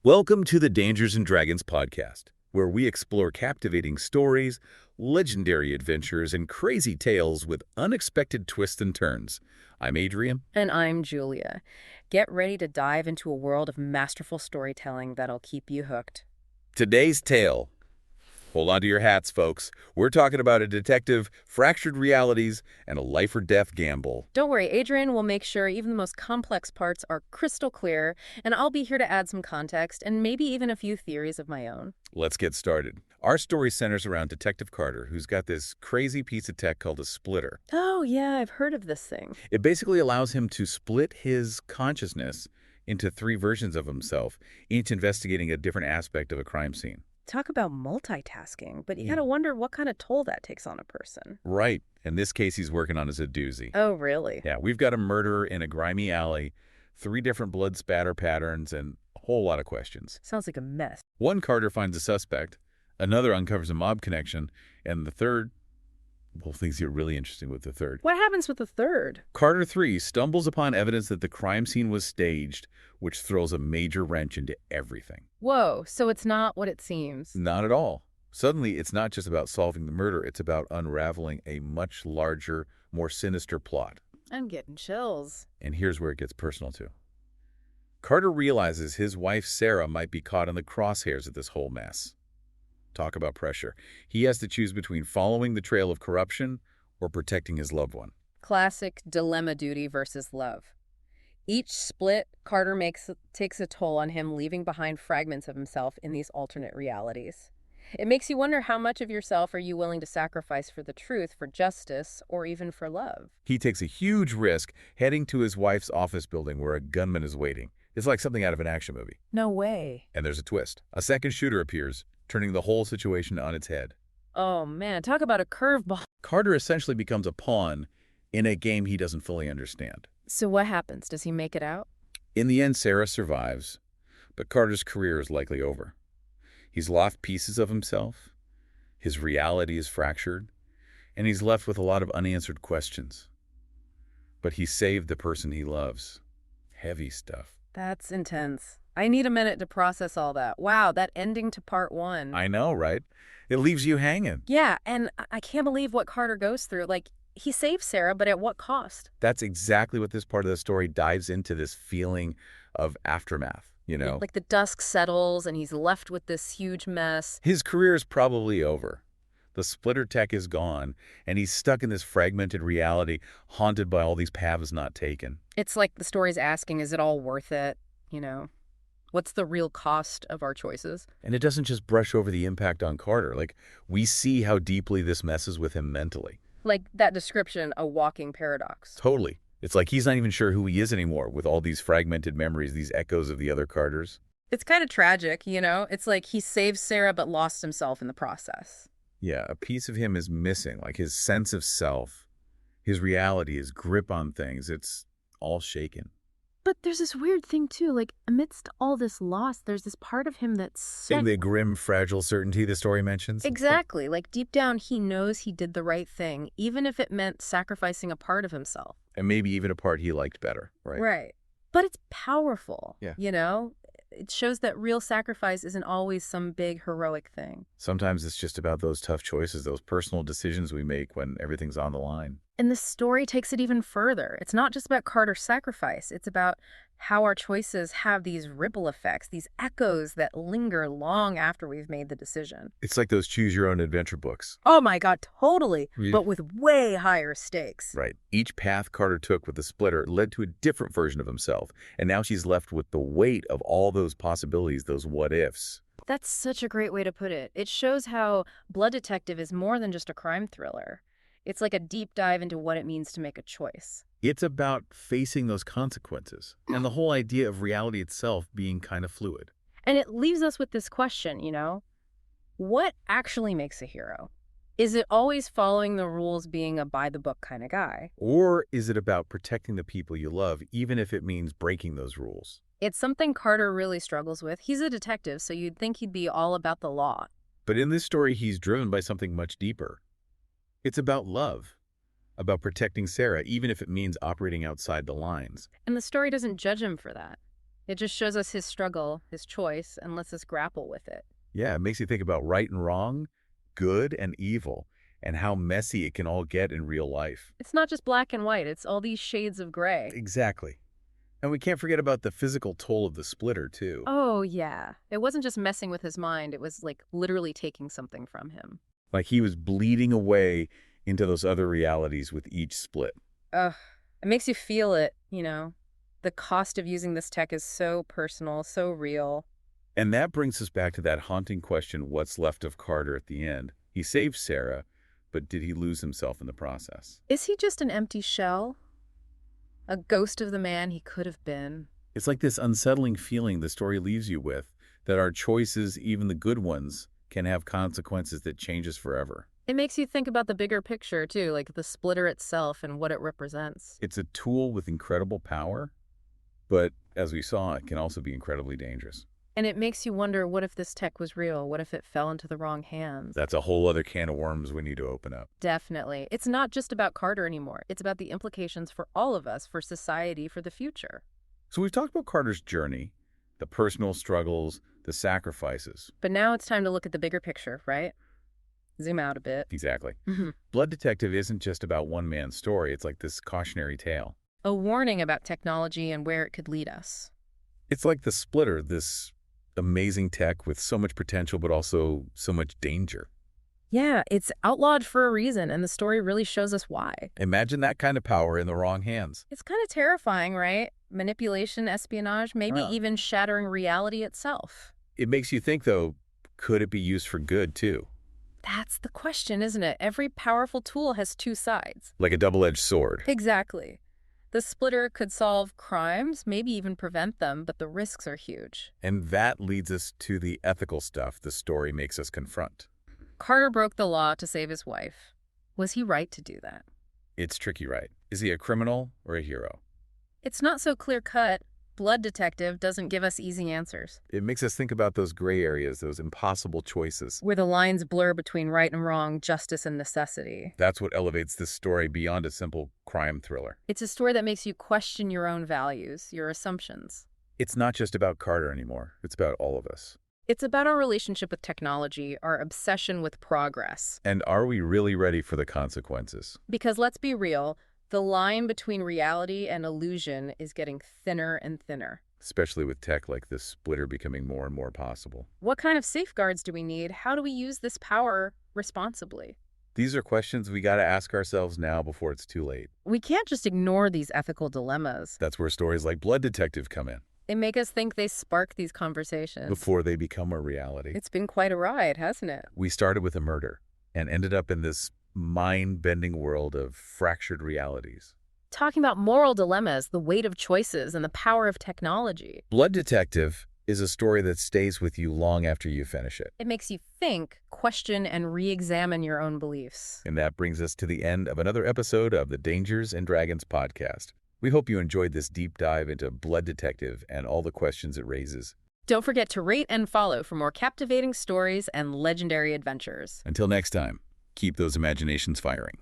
Welcome to the Dangers and Dragons podcast, where we explore captivating stories, legendary adventures, and crazy tales with unexpected twists and turns. I'm Adrian. And I'm Julia. Get ready to dive into a world of masterful storytelling that'll keep you hooked. Today's tale. Hold on to your hats, folks. We're talking about a detective, fractured realities, and a life-or-death gamble. Don't worry, Adrian will make sure even the most complex parts are crystal clear, and I'll be here to add some context and maybe even a few theories of my own. Let's get started. Our story centers around Detective Carter, who's got this crazy piece of tech called a splitter. Oh, yeah, I've heard of this thing. It basically allows him to split his consciousness into three versions of himself, each investigating a different aspect of a crime scene. Talk about multitasking, but you Yeah. gotta wonder what kind of toll that takes on a person. Right. In this case, he's working on is a doozy. Oh, really? Yeah, we've got a murderer in a grimy alley, three different blood spatter patterns, and a whole lot of questions. Sounds like a mess. One Carter finds a suspect, another uncovers a mob connection, and the third, well, things get really interesting with the third. What happens with the third? Carter 3 stumbles upon evidence that the crime scene was staged, which throws a major wrench into everything. Whoa, so it's not what it seems. Not at all. Suddenly, it's not just about solving the murder, it's about unraveling a much larger, more sinister plot. I'm getting chills. And here's where it gets personal, too. Carter realizes his wife, Sarah, might be caught in the crosshairs of this whole mess. Talk about pressure. He has to choose between following the trail of corruption or protecting his loved one. Classic dilemma duty versus love. Each split Carter takes a toll on him, leaving behind fragments of himself in these alternate realities. It makes you wonder, how much of yourself are you willing to sacrifice for the truth, for justice, or even for love? He takes a huge risk heading to his wife's office building where a gunman is waiting. It's like something out of an action movie. No way. And there's a twist. A second shooter appears, turning the whole situation on its head. Oh man, talk about a curveball. Carter essentially becomes a pawn in a game he doesn't fully understand. So what happens? Does he make it out? In the end, Sarah survives, but Carter's career is likely over. He's lost pieces of himself, his reality is fractured, and he's left with a lot of unanswered questions. But he saved the person he loves. Heavy stuff. That's intense. I need a minute to process all that. Wow, that ending to part one. I know, right? It leaves you hanging. Yeah, and I can't believe what Carter goes through. Like, he saves Sarah, but at what cost? That's exactly what this part of the story dives into, this feeling of aftermath, you know? Like the dusk settles and he's left with this huge mess. His career is probably over. The splitter tech is gone, and he's stuck in this fragmented reality, haunted by all these paths not taken. It's like the story's asking, is it all worth it? You know, what's the real cost of our choices? And it doesn't just brush over the impact on Carter. Like, we see how deeply this messes with him mentally. Like that description, a walking paradox. Totally. It's like he's not even sure who he is anymore with all these fragmented memories, these echoes of the other Carters. It's kind of tragic, you know? It's like he saved Sarah but lost himself in the process. Yeah, a piece of him is missing, like his sense of self, his reality, his grip on things. It's all shaken. But there's this weird thing too, like amidst all this loss, there's this part of him that's In the grim, fragile certainty the story mentions. Exactly. Like deep down, he knows he did the right thing, even if it meant sacrificing a part of himself. And maybe even a part he liked better, right? Right. But it's powerful. Yeah. You know? It shows that real sacrifice isn't always some big heroic thing. Sometimes it's just about those tough choices, those personal decisions we make when everything's on the line. And the story takes it even further. It's not just about Carter's sacrifice. It's about how our choices have these ripple effects, these echoes that linger long after we've made the decision. It's like those choose-your-own-adventure books. Oh my God, totally. Yeah. But with way higher stakes. Right. Each path Carter took with the splitter led to a different version of himself. And now she's left with the weight of all those possibilities, those what-ifs. That's such a great way to put it. It shows how Blood Detective is more than just a crime thriller. It's like a deep dive into what it means to make a choice. It's about facing those consequences and the whole idea of reality itself being kind of fluid. And it leaves us with this question, you know? What actually makes a hero? Is it always following the rules, being a by-the-book kind of guy? Or is it about protecting the people you love, even if it means breaking those rules? It's something Carter really struggles with. He's a detective, so you'd think he'd be all about the law. But in this story, he's driven by something much deeper. It's about love, about protecting Sarah, even if it means operating outside the lines. And the story doesn't judge him for that. It just shows us his struggle, his choice, and lets us grapple with it. Yeah, it makes you think about right and wrong, good and evil, and how messy it can all get in real life. It's not just black and white, it's all these shades of gray. Exactly. And we can't forget about the physical toll of the splitter, too. Oh, yeah. It wasn't just messing with his mind, it was like literally taking something from him. Like he was bleeding away into those other realities with each split. Ugh. It makes you feel it, you know. The cost of using this tech is so personal, so real. And that brings us back to that haunting question, what's left of Carter at the end? He saved Sarah, but did he lose himself in the process? Is he just an empty shell? A ghost of the man he could have been? It's like this unsettling feeling the story leaves you with, that our choices, even the good ones, can have consequences that change us forever. It makes you think about the bigger picture, too, like the splitter itself and what it represents. It's a tool with incredible power, but as we saw, it can also be incredibly dangerous. And it makes you wonder, what if this tech was real? What if it fell into the wrong hands? That's a whole other can of worms we need to open up. Definitely. It's not just about Carter anymore. It's about the implications for all of us, for society, for the future. So we've talked about Carter's journey, the personal struggles, the sacrifices. But now it's time to look at the bigger picture, right? Zoom out a bit. Exactly. Mm-hmm. Blood Detective isn't just about one man's story. It's like this cautionary tale. A warning about technology and where it could lead us. It's like the splitter, this amazing tech with so much potential but also so much danger. Yeah, it's outlawed for a reason, and the story really shows us why. Imagine that kind of power in the wrong hands. It's kind of terrifying, right? Manipulation, espionage, maybe even shattering reality itself. It makes you think, though, could it be used for good, too? That's the question, isn't it? Every powerful tool has two sides. Like a double-edged sword. Exactly. The splitter could solve crimes, maybe even prevent them, but the risks are huge. And that leads us to the ethical stuff the story makes us confront. Carter broke the law to save his wife. Was he right to do that? It's tricky, right? Is he a criminal or a hero? It's not so clear-cut. Blood Detective doesn't give us easy answers. It makes us think about those gray areas, those impossible choices. Where the lines blur between right and wrong, justice and necessity. That's what elevates this story beyond a simple crime thriller. It's a story that makes you question your own values, your assumptions. It's not just about Carter anymore. It's about all of us. It's about our relationship with technology, our obsession with progress. And are we really ready for the consequences? Because let's be real, the line between reality and illusion is getting thinner and thinner. Especially with tech like this splitter becoming more and more possible. What kind of safeguards do we need? How do we use this power responsibly? These are questions we got to ask ourselves now before it's too late. We can't just ignore these ethical dilemmas. That's where stories like Blood Detective come in. They make us think, they spark these conversations. Before they become a reality. It's been quite a ride, hasn't it? We started with a murder and ended up in this mind-bending world of fractured realities. Talking about moral dilemmas, the weight of choices, and the power of technology. Blood Detective is a story that stays with you long after you finish it. It makes you think, question, and re-examine your own beliefs. And that brings us to the end of another episode of the Dangers and Dragons podcast. We hope you enjoyed this deep dive into Blood Detective and all the questions it raises. Don't forget to rate and follow for more captivating stories and legendary adventures. Until next time, keep those imaginations firing.